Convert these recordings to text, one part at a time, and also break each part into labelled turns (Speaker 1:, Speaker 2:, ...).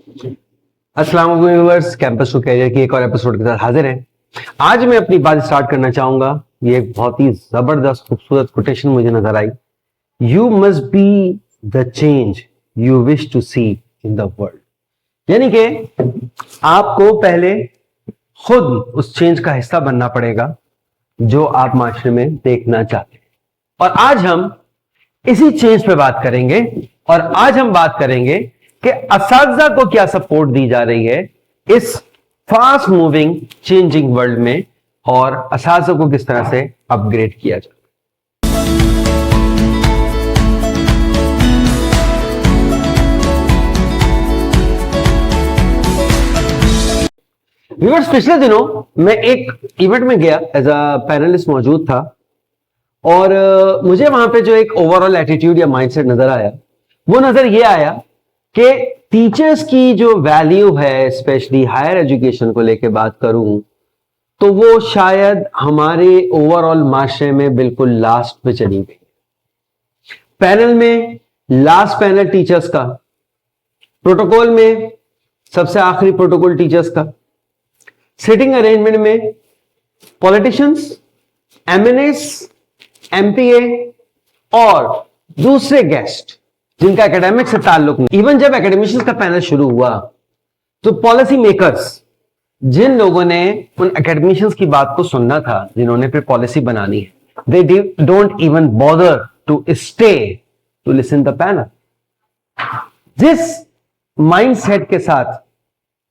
Speaker 1: अस्सलाम वालेकुम viewers, campus to career की एक और एपिसोड के साथ हाजिर हैं। आज मैं अपनी बात स्टार्ट करना चाहूंगा। ये एक बहुत ही जबरदस्त खूबसूरत कोटेशन मुझे नजर आई। You must be the change you wish to see in the world. यानी कि आपको पहले खुद उस चेंज का हिस्सा बनना पड़ेगा जो आप माशरे में देखना चाहते हैं। और आज हम इसी चेंज पे बात करेंगे और आज हम बात करेंगे कि असातिज़ा को क्या सपोर्ट दी जा रही है इस फास्ट मूविंग चेंजिंग वर्ल्ड में और असातिज़ा को किस तरह से अपग्रेड किया जाए। व्यूअर्स, पिछले दिनों मैं एक इवेंट में गया, एज अ पैनलिस्ट मौजूद था और मुझे वहां पे जो एक ओवरऑल एटीट्यूड या माइंडसेट नजर आया वो नजर ये आया कि टीचर्स की जो वैल्यू है, स्पेशली हायर एजुकेशन को लेके बात करूं तो वो शायद हमारे ओवरऑल माशरे में बिल्कुल लास्ट पे चली गई। पैनल में लास्ट पैनल टीचर्स का, प्रोटोकॉल में सबसे आखिरी प्रोटोकॉल टीचर्स का, सिटिंग अरेंजमेंट में पॉलिटिशियंस, एमएनएस, एमपीए और दूसरे गेस्ट जिनका एकेडमिक से ताल्लुक नहीं। इवन जब एकेडमिशियंस का पैनल शुरू हुआ तो पॉलिसी मेकर्स, जिन लोगों ने उन एकेडमिशियंस की बात को सुनना था, जिन्होंने फिर पॉलिसी बनानी है, they don't even bother to stay to listen the panel. जिस माइंडसेट के साथ,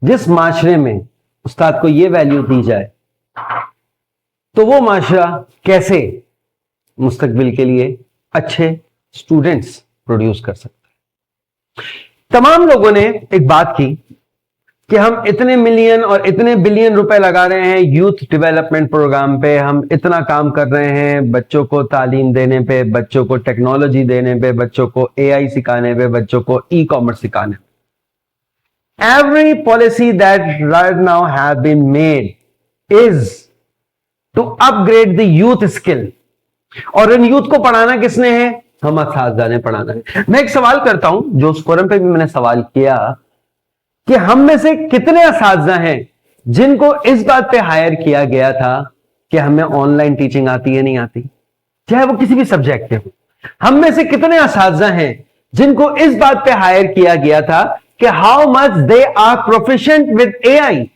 Speaker 1: जिस माशरे में उस्ताद को यह वैल्यू दी जाए तो वो माशरा कैसे मुस्तकबिल के लिए अच्छे स्टूडेंट्स प्रोड्यूस कर सकता है। तमाम लोगों ने एक बात की कि हम इतने मिलियन और इतने बिलियन रुपए लगा रहे हैं यूथ डेवलपमेंट प्रोग्राम पे, हम इतना काम कर रहे हैं बच्चों को तालीम देने पे, बच्चों को टेक्नोलॉजी देने पे, बच्चों को एआई सिखाने पे, बच्चों को ई कॉमर्स सिखाने पे। Every policy that right now have been made is to upgrade the youth skill. और इन यूथ को पढ़ाना किसने है? हम असातिज़ा ने पढ़ाना है। मैं एक सवाल करता हूं, जो उस फोरम पे भी मैंने सवाल किया कि हम में से कितने असातिज़ा हैं जिनको इस बात पे हायर किया गया था कि हमें ऑनलाइन टीचिंग आती है नहीं आती, चाहे वो किसी भी सब्जेक्ट के हो। हम में से कितने असातिज़ा हैं जिनको इस बात पे हायर किया गया था कि how much they are proficient with AI?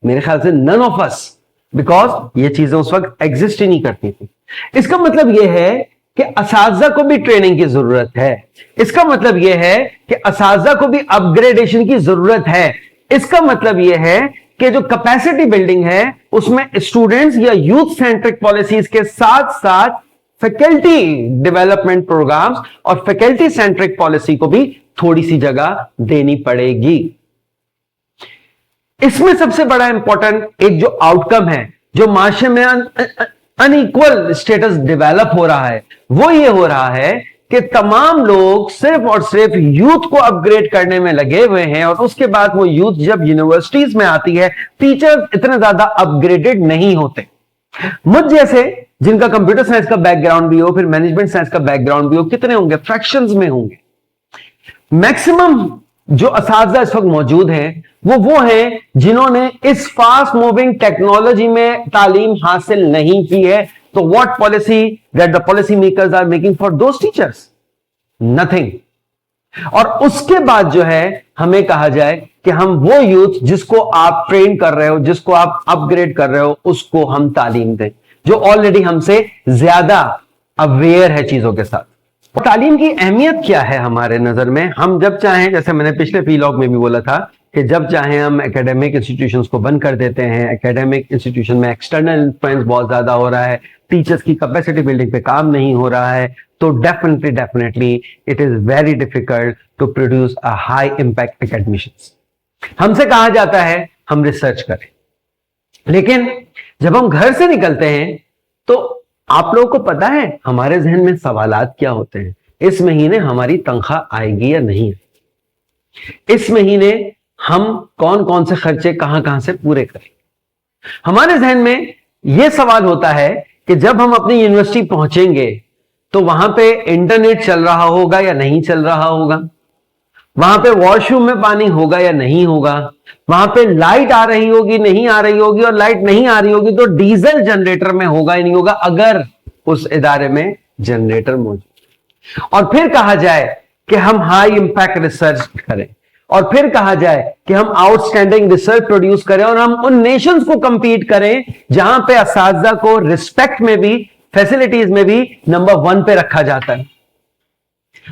Speaker 1: मेरे ख्याल से नन ऑफ अस, बिकॉज ये चीजें उस वक्त एग्जिस्ट ही नहीं करती थी। इसका मतलब यह है कि असातिज़ा को भी ट्रेनिंग की जरूरत है। इसका मतलब यह है कि असातिज़ा को भी अपग्रेडेशन की जरूरत है। इसका मतलब यह है कि जो कैपेसिटी बिल्डिंग है उसमें स्टूडेंट्स या यूथ सेंट्रिक पॉलिसीज के साथ साथ फैकल्टी डेवलपमेंट प्रोग्राम्स और फैकल्टी सेंट्रिक पॉलिसी को भी थोड़ी सी जगह देनी पड़ेगी। इसमें सबसे बड़ा इंपॉर्टेंट एक जो आउटकम है, जो माशरे में अनइक्वल स्टेटस डेवलप हो रहा है, वो ये हो रहा है कि तमाम लोग सिर्फ और सिर्फ यूथ को अपग्रेड करने में लगे हुए हैं और उसके बाद वो यूथ जब यूनिवर्सिटीज में आती है, टीचर्स इतने ज्यादा अपग्रेडेड नहीं होते। मुझ जैसे जिनका कंप्यूटर साइंस का बैकग्राउंड भी हो, फिर मैनेजमेंट साइंस का बैकग्राउंड भी हो, कितने होंगे? फ्रैक्शंस में होंगे। मैक्सिमम जो असातिज़ा इस वक्त मौजूद हैं वो हैं जिन्होंने इस फास्ट मूविंग टेक्नोलॉजी में तालीम हासिल नहीं की है। तो what policy that the policy makers are making for those teachers? Nothing. और उसके बाद जो है हमें कहा जाए कि हम वो यूथ जिसको आप ट्रेन कर रहे हो, जिसको आप अपग्रेड कर रहे हो, उसको हम तालीम दें, जो ऑलरेडी हमसे ज्यादा अवेयर है चीजों के साथ। तालीम की अहमियत क्या है हमारे नजर में? हम जब चाहें, जैसे मैंने पिछले व्लॉग में भी बोला था कि जब चाहें हम एकेडमिक इंस्टीट्यूशंस को बंद कर देते हैं। एकेडमिक इंस्टीट्यूशन में एक्सटर्नल इन्फ्लुएंस बहुत ज्यादा हो रहा है, टीचर्स की कैपेसिटी बिल्डिंग पे काम नहीं हो रहा है, तो definitely it is very difficult to produce a high impact academicians. हमसे कहा जाता है हम रिसर्च करें, लेकिन जब हम घर से निकलते हैं तो आप लोगों को पता है हमारे जहन में सवालात क्या होते हैं? इस महीने हमारी तनख्वाह आएगी या नहीं? इस महीने हम कौन कौन से खर्चे कहां कहां से पूरे करें? हमारे जहन में यह सवाल होता है कि जब हम अपनी यूनिवर्सिटी पहुंचेंगे तो वहां पे इंटरनेट चल रहा होगा या नहीं चल रहा होगा, वहां पे वॉशरूम में पानी होगा या नहीं होगा, वहां पे लाइट आ रही होगी नहीं आ रही होगी, और लाइट नहीं आ रही होगी तो डीजल जनरेटर में होगा या नहीं होगा, अगर उस इदारे में जनरेटर मौजूद। और फिर कहा जाए कि हम हाई इंपैक्ट रिसर्च करें, और फिर कहा जाए कि हम आउटस्टैंडिंग रिसर्च प्रोड्यूस करें, और हम उन नेशंस को कंपीट करें जहां पे असातिज़ा को रिस्पेक्ट में भी, फैसिलिटीज में भी नंबर 1 पे रखा जाता है।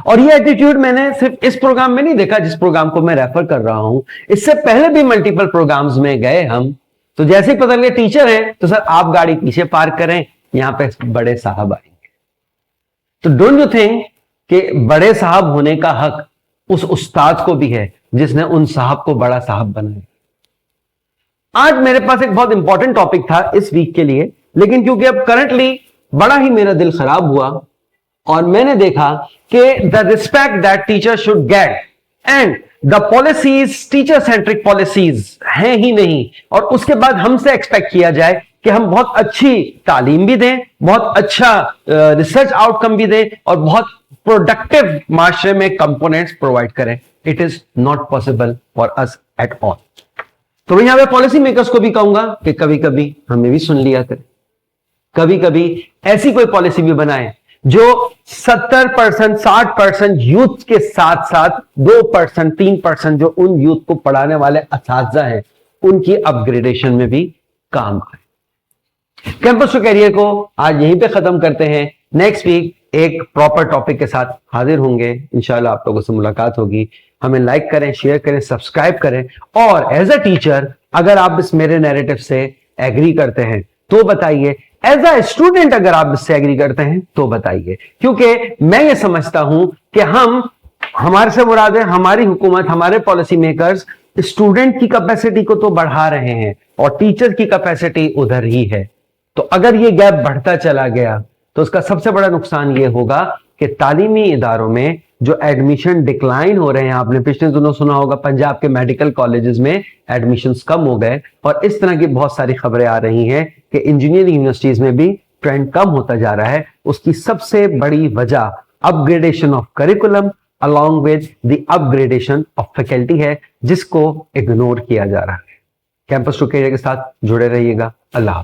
Speaker 1: और ये एटीट्यूड मैंने सिर्फ इस प्रोग्राम में नहीं देखा जिस प्रोग्राम को मैं रेफर कर रहा हूं, इससे पहले भी मल्टीपल प्रोग्राम्स में गए हम। तो जैसे ही पता लगे टीचर हैं तो सर आप गाड़ी पीछे पार्क करें, यहां पे बड़े साहब आएंगे। तो डोंट यू थिंक कि बड़े साहब होने का हक उस उस्ताद को भी है जिसने उन साहब को बड़ा साहब बनाया। आज मेरे पास एक बहुत इंपॉर्टेंट टॉपिक था इस वीक के लिए, लेकिन क्योंकि अब करंटली बड़ा ही मेरा दिल खराब हुआ और मैंने देखा कि the respect that teacher should get and the policies teacher centric policies हैं ही नहीं, और उसके बाद हमसे एक्सपेक्ट किया जाए कि हम बहुत अच्छी तालीम भी दें, बहुत अच्छा रिसर्च आउटकम भी दें, और बहुत प्रोडक्टिव माशरे में कंपोनेंट्स प्रोवाइड करें। It is not possible for us at all. तो मैं यहां पे पॉलिसी मेकर्स को भी कहूंगा कि कभी कभी हमें भी सुन लिया करें, कभी कभी ऐसी कोई पॉलिसी भी बनाएं जो 70%, 60% यूथ के साथ साथ 2%, 3% जो उन यूथ को पढ़ाने वाले असातिज़ा हैं उनकी अपग्रेडेशन में भी काम आए। कैंपस टू करियर को आज यहीं पे खत्म करते हैं। नेक्स्ट वीक एक प्रॉपर टॉपिक के साथ हाजिर होंगे। इंशाल्लाह आप लोगों से मुलाकात होगी। हमें लाइक करें, शेयर करें, सब्सक्राइब करें, और एज अ टीचर अगर आप इस मेरे नैरेटिव से एग्री करते हैं तो बताइए, एज अ स्टूडेंट अगर आप इससे एग्री करते हैं तो बताइए, क्योंकि मैं ये समझता हूं कि हमारे से मुराद है हमारी हुकूमत, हमारे पॉलिसी मेकर्स स्टूडेंट की कैपेसिटी को तो बढ़ा रहे हैं और टीचर की कैपेसिटी उधर ही है। तो अगर ये गैप बढ़ता चला गया तो उसका सबसे बड़ा नुकसान ये होगा कि तालीमी इदारों में जो एडमिशन डिक्लाइन हो रहे हैं, आपने पिछले दिनों सुना होगा पंजाब के मेडिकल कॉलेजेस में एडमिशन्स कम हो गए, और इस तरह की बहुत सारी खबरें आ रही हैं कि इंजीनियरिंग यूनिवर्सिटीज में भी ट्रेंड कम होता जा रहा है। उसकी सबसे बड़ी वजह upgradation of curriculum along with the upgradation of faculty है, जिसको इग्नोर किया जा रहा है। कैंपस टू करियर के साथ जुड़े रहिएगा। अल्लाह।